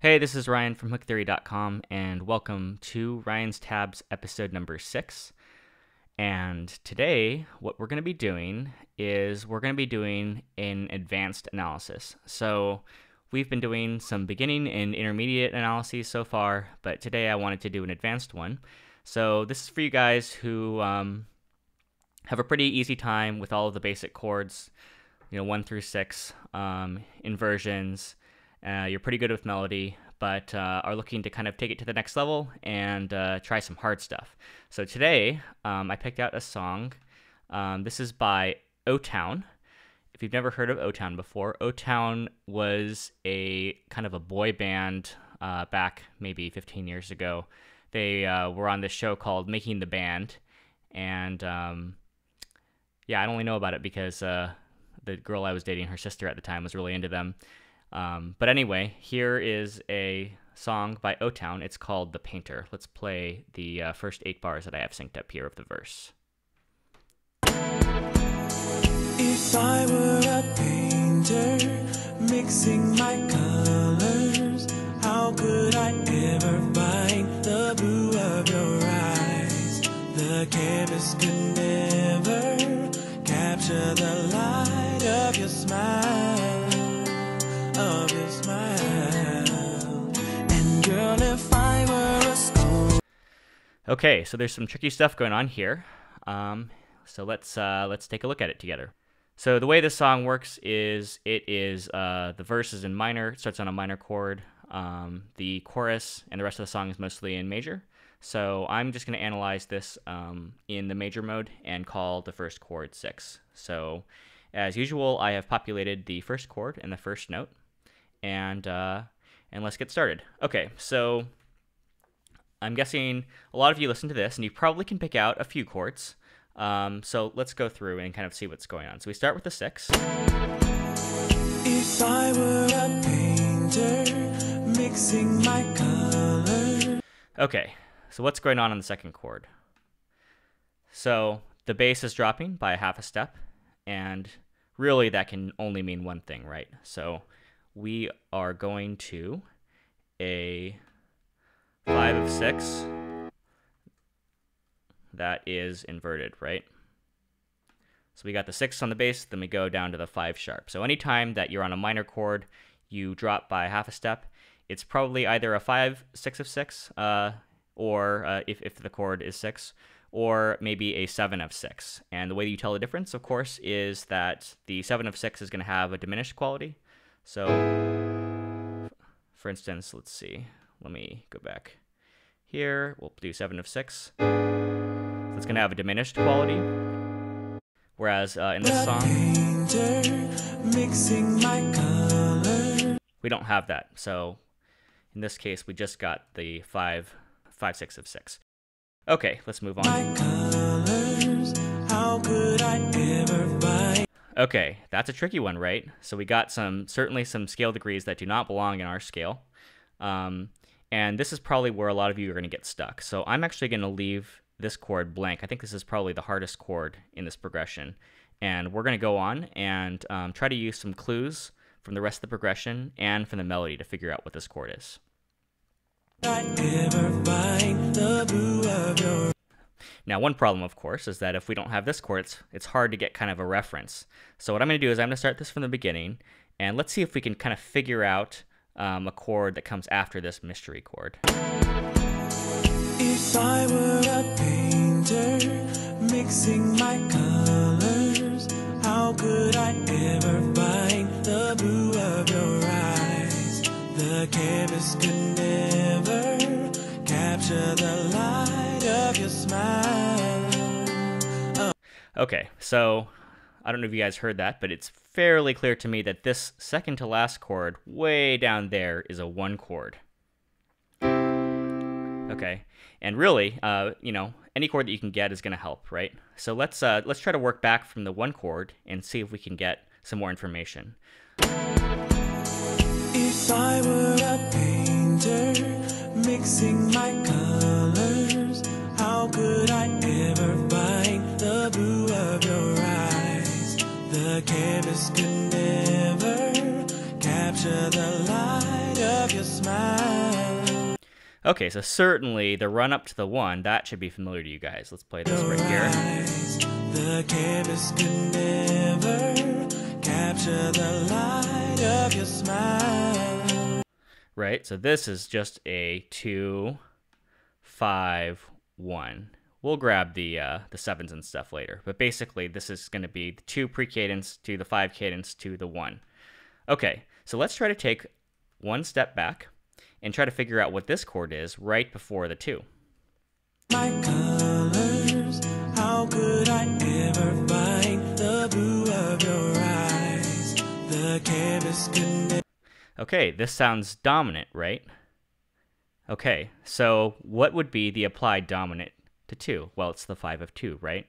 Hey, this is Ryan from Hooktheory.com, and welcome to Ryan's Tabs episode number 6. And today, what we're going to be doing is we're going to be doing an advanced analysis. So we've been doing some beginning and intermediate analyses so far, but today I wanted to do an advanced one. So this is for you guys who have a pretty easy time with all of the basic chords, 1 through 6, inversions. You're pretty good with melody, but are looking to kind of take it to the next level and try some hard stuff. So today, I picked out a song. This is by O-Town. If you've never heard of O-Town before, O-Town was a kind of a boy band back maybe 15 years ago. They were on this show called Making the Band, and yeah, I only know about it because the girl I was dating, her sister at the time, was really into them. But anyway, here is a song by O-Town. It's called The Painter. Let's play the first 8 bars that I have synced up here of the verse. If I were a painter, mixing my colors, how could I ever find the blue of your eyes? The canvas could never capture the light of your smile. Of your smile. And girl, if I were a school. Okay, so there's some tricky stuff going on here. So let's take a look at it together. So the way this song works is the verse is in minor. It starts on a minor chord. The chorus and the rest of the song is mostly in major. So I'm just going to analyze this in the major mode and call the first chord 6. So as usual, I have populated the first chord and the first note. And let's get started. Okay, so I'm guessing a lot of you listen to this, and you probably can pick out a few chords. So let's go through and kind of see what's going on. So we start with the 6. If I were a painter, mixing my colors. Okay, so what's going on the second chord? So the bass is dropping by a half a step, and really that can only mean one thing, right? So we are going to a 5 of 6 that is inverted, right? So we got the 6 on the bass, then we go down to the 5 sharp. So anytime that you're on a minor chord, you drop by half a step, it's probably either a 5, 6 of 6, or if the chord is 6, or maybe a 7 of 6. And the way you tell the difference, of course, is that the 7 of 6 is going to have a diminished quality. So, for instance, let's see. Let me go back here. We'll do 7 of 6. So it's going to have a diminished quality. Whereas in this song, we don't have that. So in this case, we just got the 5, 6 of 6. Okay, let's move on. How could I ever find? Okay, that's a tricky one, right? So we got certainly some scale degrees that do not belong in our scale. And this is probably where a lot of you are going to get stuck. So I'm actually going to leave this chord blank. I think this is probably the hardest chord in this progression. And we're going to go on and try to use some clues from the rest of the progression and from the melody to figure out what this chord is. Now, one problem, of course, is that if we don't have this chord, it's hard to get kind of a reference. So what I'm going to do is I'm going to start this from the beginning, and let's see if we can kind of figure out a chord that comes after this mystery chord. If I were a painter, mixing my colors, how could I ever find the blue of your eyes? The canvas could never capture the light of your smile. Oh. Okay, so I don't know if you guys heard that, but it's fairly clear to me that this second to last chord way down there is a 1 chord. Okay, and really, any chord that you can get is going to help, right? So let's try to work back from the 1 chord and see if we can get some more information. If I were a painter, mixing my colors, how could I ever find the blue of your eyes? The canvas could never capture the light of your smile. Okay, so certainly the run up to the 1, that should be familiar to you guys. Let's play this right here. The canvas could never capture the light of your smile. Right, so this is just a 2, 5, 1. We'll grab the 7s and stuff later, but basically this is going to be the 2 pre-cadence to the 5 cadence to the 1. Okay, so let's try to take one step back and try to figure out what this chord is right before the 2. My colors, how could I ever find the blue of your eyes? The canvas could never. Okay, this sounds dominant, right? Okay, so what would be the applied dominant to 2? Well, it's the 5 of 2, right?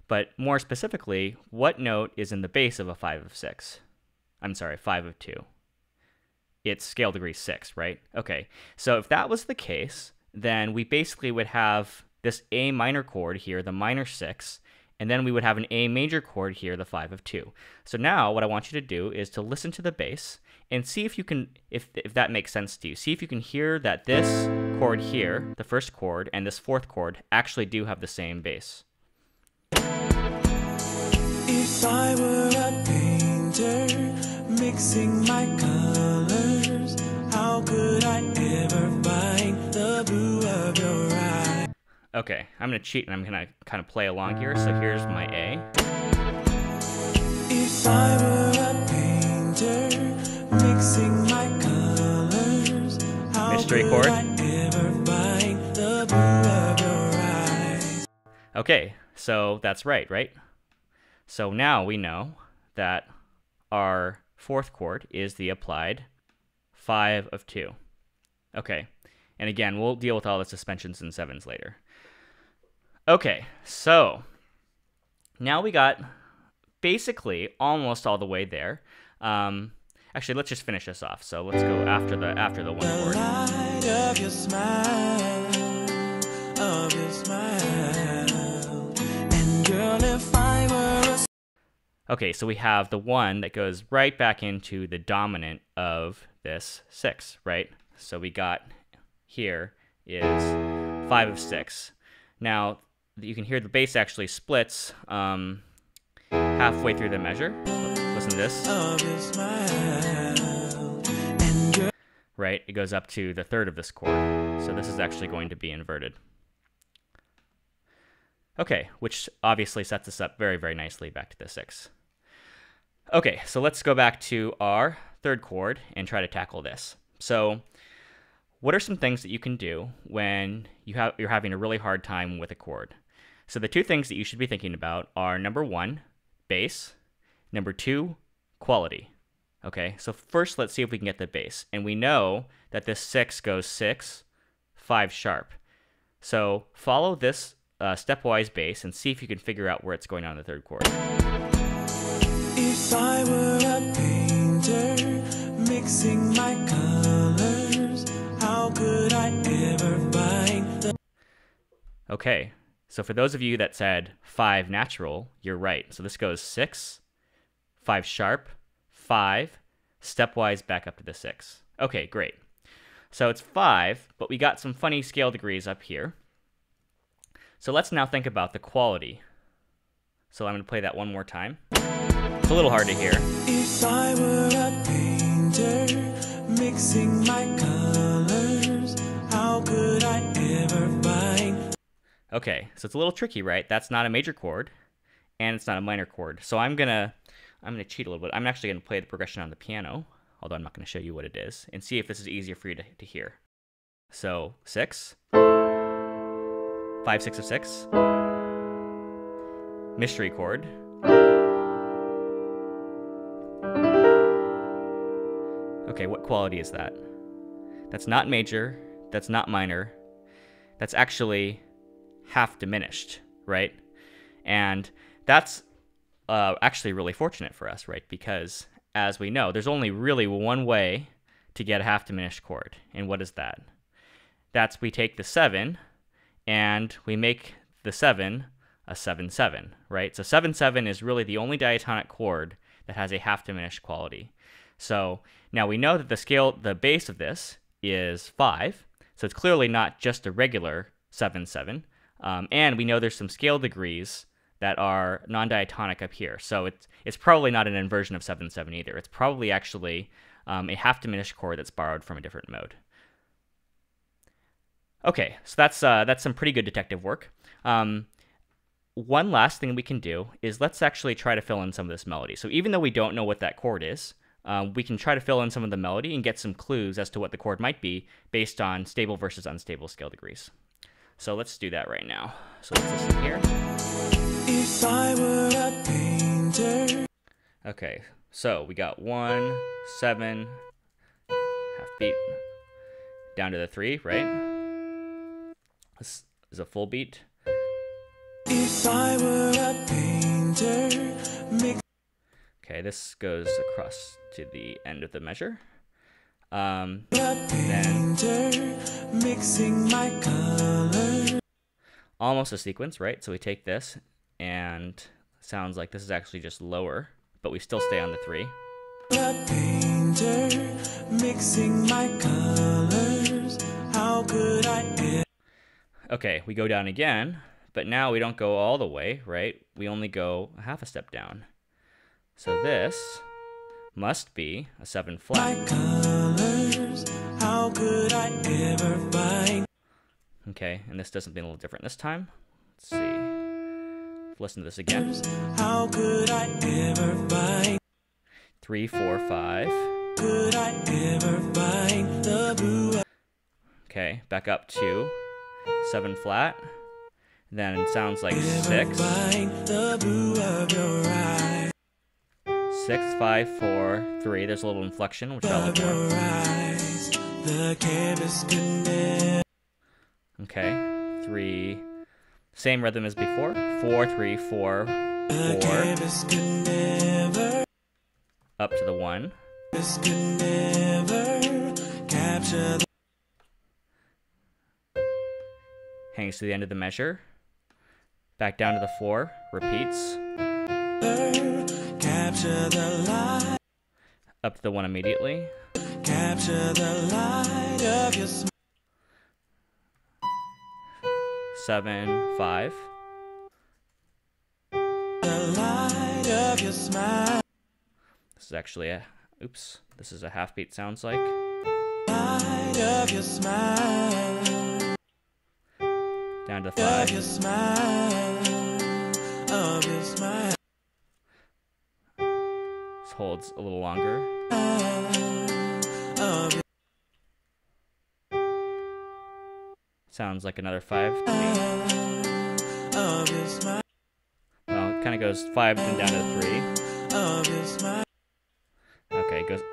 But more specifically, what note is in the bass of a 5 of 6? I'm sorry, 5 of 2. It's scale degree 6, right? Okay, so if that was the case, then we basically would have this A minor chord here, the minor 6, and then we would have an A major chord here, the 5 of 2. So now what I want you to do is to listen to the bass and see if you can, if that makes sense to you. See if you can hear that this chord here, the first chord, and this fourth chord actually do have the same bass. If I were a painter, mixing my colors, how could I ever find the blue of your eyes? Okay, I'm gonna cheat and I'm gonna kind of play along here. So here's my A. If I were a painter, mixing my colors, how Mystery could chord. I ever find the blue of your eyes? Okay, so that's right? So now we know that our fourth chord is the applied 5 of 2. Okay, and again, we'll deal with all the suspensions and 7s later. Okay, so now we got basically almost all the way there. Actually, let's just finish this off. So let's go after the 1 The chord. light of your smile, of your smile. And girl, if I were a Okay, so we have the 1 that goes right back into the dominant of this 6, right? So we got here is 5 of 6. Now, you can hear the bass actually splits halfway through the measure. Listen to this. of your smile. And girl, Right, it goes up to the 3rd of this chord. So this is actually going to be inverted. Okay, which obviously sets us up very, very nicely back to the 6. Okay, so let's go back to our 3rd chord and try to tackle this. So what are some things that you can do when you're having a really hard time with a chord? So the 2 things that you should be thinking about are number 1, bass, number 2, quality. Okay, so first let's see if we can get the bass. And we know that this 6 goes 6, 5 sharp. So follow this stepwise bass and see if you can figure out where it's going on the 3rd chord. if I were a painter, mixing my colors, how could I ever find the Okay, so for those of you that said 5 natural, you're right. So this goes 6, 5 sharp, 5, stepwise back up to the 6. Okay, great. So it's 5, but we got some funny scale degrees up here. So let's now think about the quality. So I'm going to play that one more time. It's a little hard to hear. If I were a painter, mixing my colors, how could I ever find? Okay, so it's a little tricky, right? That's not a major chord, and it's not a minor chord. So I'm gonna cheat a little bit. I'm actually gonna play the progression on the piano, although I'm not gonna show you what it is, and see if this is easier for you to hear. So 6, 5, 6 of 6, mystery chord, okay, what quality is that? That's not major, that's not minor, that's actually half diminished, right? And that's actually really fortunate for us, right? Because as we know, there's only really one way to get a half diminished chord. And what is that? That's we take the 7 and we make the 7 a 7-7, right? So 7-7 is really the only diatonic chord that has a half diminished quality. So now we know that the base of this is 5. So it's clearly not just a regular 7/7. And we know there's some scale degrees that are non-diatonic up here. So it's probably not an inversion of 7/7 either. It's probably actually a half diminished chord that's borrowed from a different mode. Okay, so that's some pretty good detective work. One last thing we can do is let's actually try to fill in some of this melody. So even though we don't know what that chord is, we can try to fill in some of the melody and get some clues as to what the chord might be based on stable versus unstable scale degrees. So let's do that right now. So let's listen here. If I were a painter. Okay, so we got 1, 7, half beat, down to the 3, right? This is a full beat. If I were a painter, okay, this goes across to the end of the measure. Then mixing my colors. Almost a sequence, right? So we take this, and sounds like this is actually just lower, but we still stay on the 3. A painter, mixing my colors. How could I? Okay, we go down again. But now we don't go all the way, right? We only go half a step down. So this must be a 7 flat. My colors, how could I ever find? Okay, and this does something a little different this time. Let's see. Listen to this again. How could I ever find? 3, 4, 5. Could I ever find the blue? Okay, back up to 7 flat. Then it sounds like 6. 6, 5, 4, 3. There's a little inflection, which I'll look more. Okay, 3. Same rhythm as before. 4, 3, 4, 4. Up to the 1. Hangs to the end of the measure. Back down to the 4, repeats. Capture the light. Up to the 1 immediately. Capture the light of your smile. 7, 5. The light of your smile. This is actually a, oops, this is a half beat sounds like. Light of your smile. Down to 5. Your smile, of your smile. This holds a little longer. Sounds like another 5 to me. Well, it kind of goes 5 and down to 3. Okay, it goes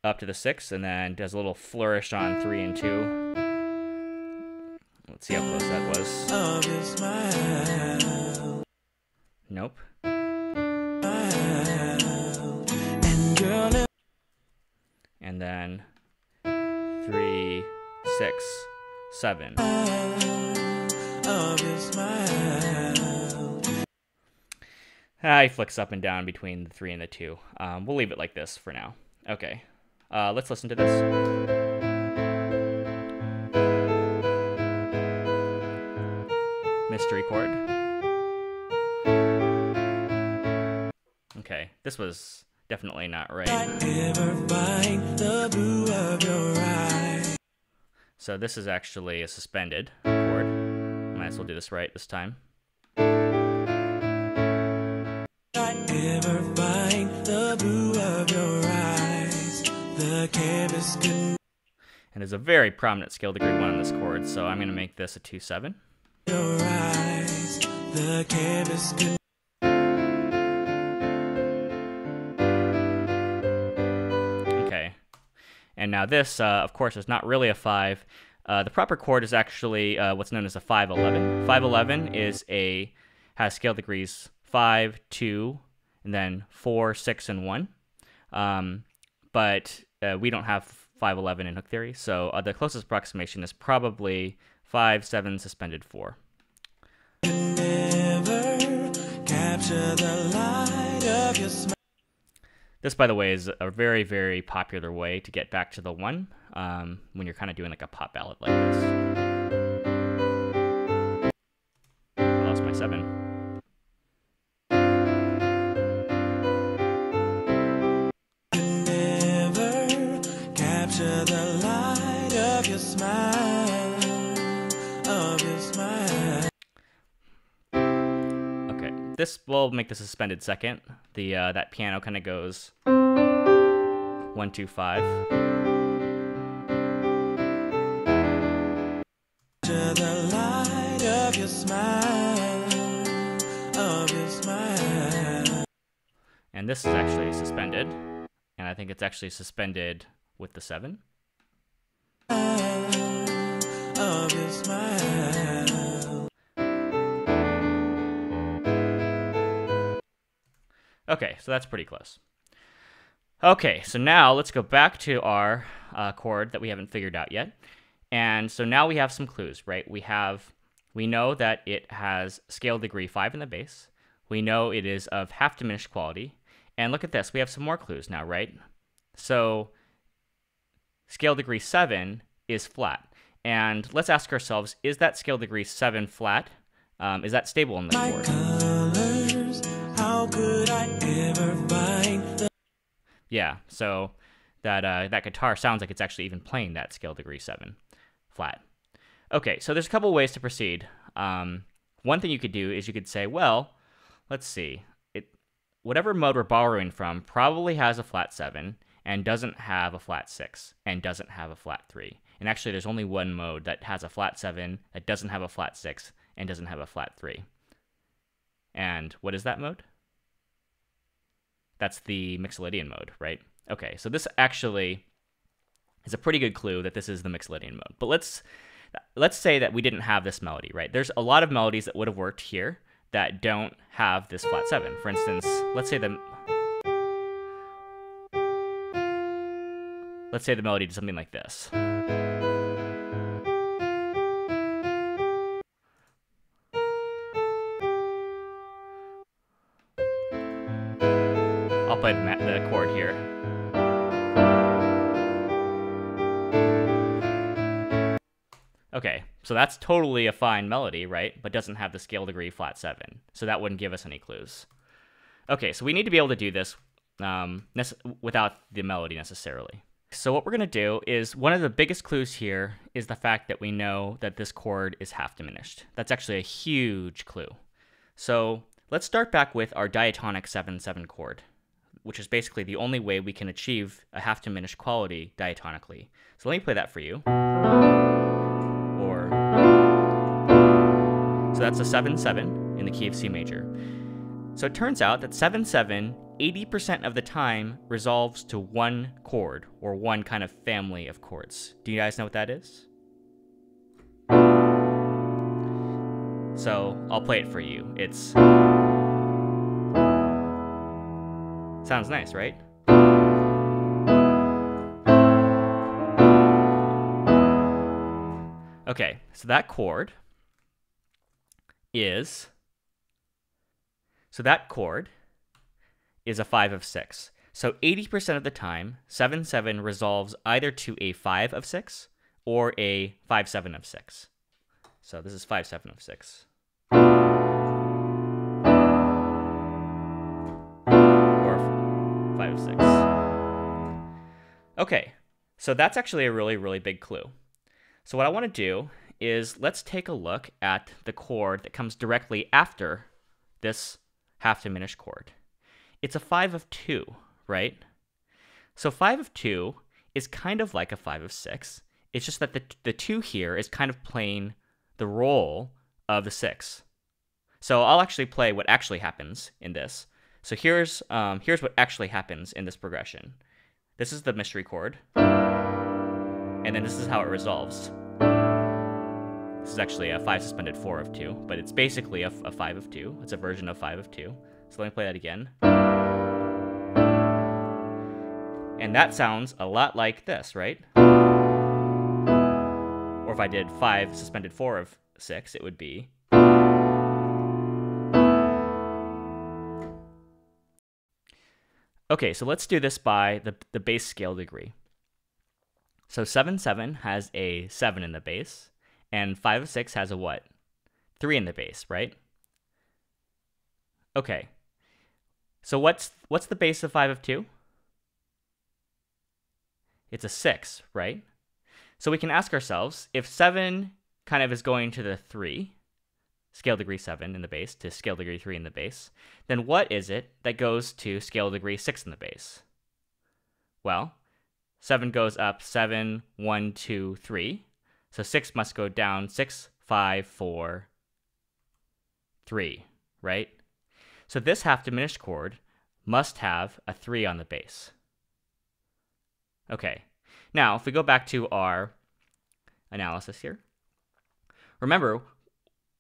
up to the 6 and then does a little flourish on 3 and 2. Let's see how close that was. Nope. And then 3, 6, 7. He flicks up and down between the 3 and the 2. We'll leave it like this for now. Okay. Let's listen to this. Mystery chord. Okay, this was definitely not right. So this is actually a suspended chord. Might as well do this right this time. And there's a very prominent scale degree 1 on this chord, so I'm going to make this a 2/7. Your eyes, the canvas can... Okay, and now this, of course, is not really a 5. The proper chord is actually what's known as a 5/11. 5/11 has scale degrees 5, 2, and then 4, 6, and 1. But we don't have 5/11 in Hooktheory, so the closest approximation is probably 5, 7, suspended 4. This, by the way, is a very, very popular way to get back to the 1. when you're kind of doing like a pop ballad like this. I lost my 7. The light of your smile, of your smile. Okay, this will make the suspended second. The that piano kind of goes 1, 2, 5. The light of your smile, of your smile. And this is actually suspended, and I think it's actually suspended with the 7. Of your smile. Okay, so that's pretty close. Okay, so now let's go back to our chord that we haven't figured out yet. And so now we have some clues, right? We know that it has scale degree 5 in the bass. We know it is of half diminished quality. And look at this, we have some more clues now, right? So scale degree 7 is flat. And let's ask ourselves, is that scale degree 7 flat? Is that stable in the chord? Colors, how could I ever find the... Yeah, so that guitar sounds like it's actually even playing that scale degree 7 flat. Okay, so there's a couple ways to proceed. One thing you could do is you could say, well, let's see. Whatever mode we're borrowing from probably has a flat 7 and doesn't have a flat 6 and doesn't have a flat 3. And actually, there's only one mode that has a flat 7, that doesn't have a flat 6, and doesn't have a flat 3. And what is that mode? That's the Mixolydian mode, right? Okay, so this actually is a pretty good clue that this is the Mixolydian mode. But let's say that we didn't have this melody, right? There's a lot of melodies that would have worked here that don't have this flat 7. For instance, let's say the melody did something like this. I'll play the chord here. Okay, so that's totally a fine melody, right? But doesn't have the scale degree flat 7. So that wouldn't give us any clues. Okay, so we need to be able to do this without the melody necessarily. So what we're going to do is, one of the biggest clues here is the fact that we know that this chord is half diminished. That's actually a huge clue. So let's start back with our diatonic 7/7 chord, which is basically the only way we can achieve a half diminished quality diatonically. So let me play that for you. So that's a 7/7 in the key of C major. So it turns out that 7/7, 80% of the time, resolves to one chord, or one kind of family of chords. Do you guys know what that is? So I'll play it for you. Sounds nice, right? Okay, so that chord is a 5 of 6. So 80% of the time, 7/7 resolves either to a 5 of 6 or a 5/7 of 6. So this is 5/7 of 6. Or 5 of 6. Okay, so that's actually a really, really big clue. So what I want to do is let's take a look at the chord that comes directly after this half diminished chord. It's a 5 of 2, right? So 5 of 2 is kind of like a 5 of 6. It's just that the 2 here is kind of playing the role of the 6. So I'll actually play what actually happens in this. So here's what actually happens in this progression. This is the mystery chord, and then this is how it resolves. This is actually a 5 suspended 4 of 2, but it's basically a 5 of 2. It's a version of 5 of 2. So let me play that again. And that sounds a lot like this, right? Or if I did 5 suspended 4 of 6, it would be... Okay, so let's do this by the bass scale degree. So 7/7 has a 7 in the bass, and 5/6 has a what? 3 in the bass, right? Okay. So what's the bass of 5/2? It's a 6, right? So we can ask ourselves, if 7 kind of is going to the 3, scale degree 7 in the bass, to scale degree 3 in the bass, then what is it that goes to scale degree 6 in the bass? Well, 7 goes up 7, 1, 2, 3. So 6 must go down 6, 5, 4, 3, right? So this half diminished chord must have a 3 on the bass. Okay, now if we go back to our analysis here, remember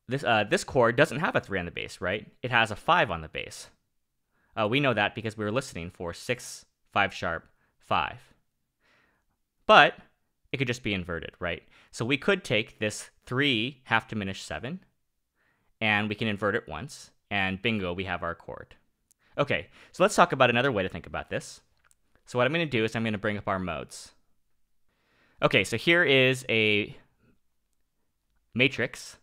this chord doesn't have a 3 on the bass, right? It has a 5 on the bass. We know that because we were listening for 6, 5 sharp, 5. But it could just be inverted, right? So we could take this 3 half diminished 7, and we can invert it once, and bingo, we have our chord. Okay, so let's talk about another way to think about this. So what I'm going to do is I'm going to bring up our modes. Okay, so here is a matrix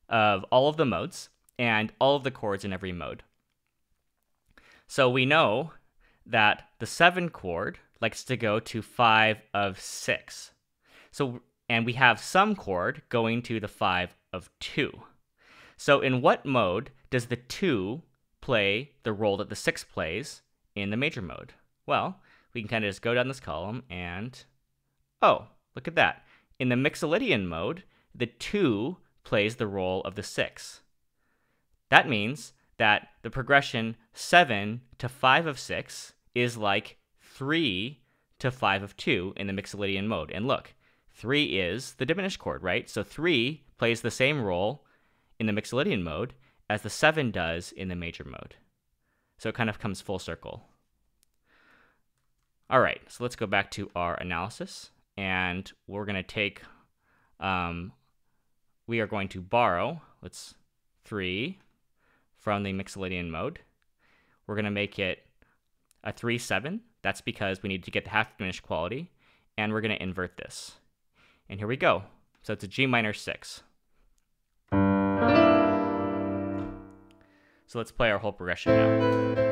of all of the modes and all of the chords in every mode. So we know that the 7 chord likes to go to 5/6. And we have some chord going to the 5/2. So in what mode does the 2 play the role that the 6 plays in the major mode? Well, we can kind of just go down this column and, oh, look at that. In the Mixolydian mode, the 2 plays the role of the 6. That means that the progression 7 to 5/6 is like 3 to 5/2 in the Mixolydian mode. And look, 3 is the diminished chord, right? So 3 plays the same role in the Mixolydian mode as the 7 does in the major mode. So it kind of comes full circle. All right, so let's go back to our analysis, and we're going to take, we are going to borrow, 3 from the Mixolydian mode. We're going to make it a 3/7. That's because we need to get the half diminished quality, and we're going to invert this. And here we go. So it's a G minor 6. So let's play our whole progression now.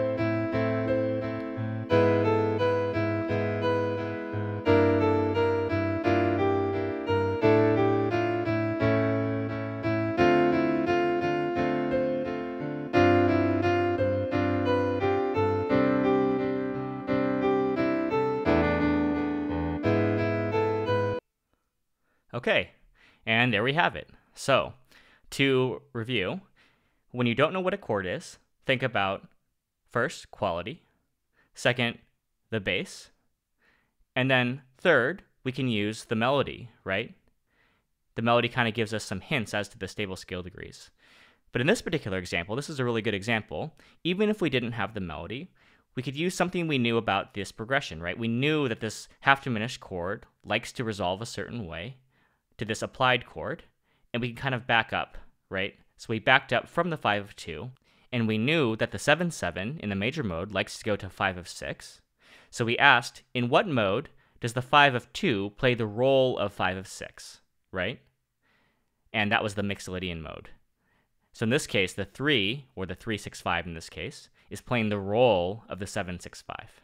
Okay, and there we have it. So, to review, when you don't know what a chord is, think about, first, quality, second, the bass, and then third, we can use the melody, right? The melody kind of gives us some hints as to the stable scale degrees. But in this particular example, this is a really good example, even if we didn't have the melody, we could use something we knew about this progression, right? We knew that this half diminished chord likes to resolve a certain way to this applied chord, and we can kind of back up, right? So we backed up from the 5/2, and we knew that the 7/7 in the major mode likes to go to 5/6. So we asked, in what mode does the 5/2 play the role of 5/6, right? And that was the Mixolydian mode. So in this case, the 3, or the 3/6/5 in this case, is playing the role of the 7/6/5.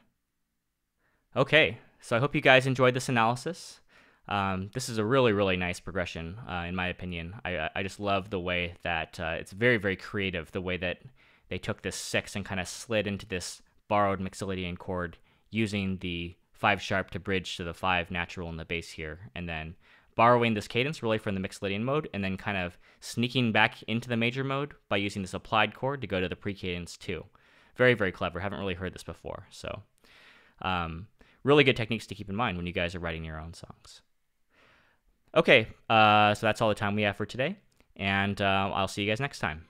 Okay, so I hope you guys enjoyed this analysis. This is a really, really nice progression, in my opinion. I just love the way that it's very, very creative, the way that they took this 6 and kind of slid into this borrowed Mixolydian chord using the 5 sharp to bridge to the 5 natural in the bass here, and then borrowing this cadence really from the Mixolydian mode, and then kind of sneaking back into the major mode by using this applied chord to go to the pre-cadence too. Very, very clever. Haven't really heard this before. So really good techniques to keep in mind when you guys are writing your own songs. Okay, so that's all the time we have for today, and I'll see you guys next time.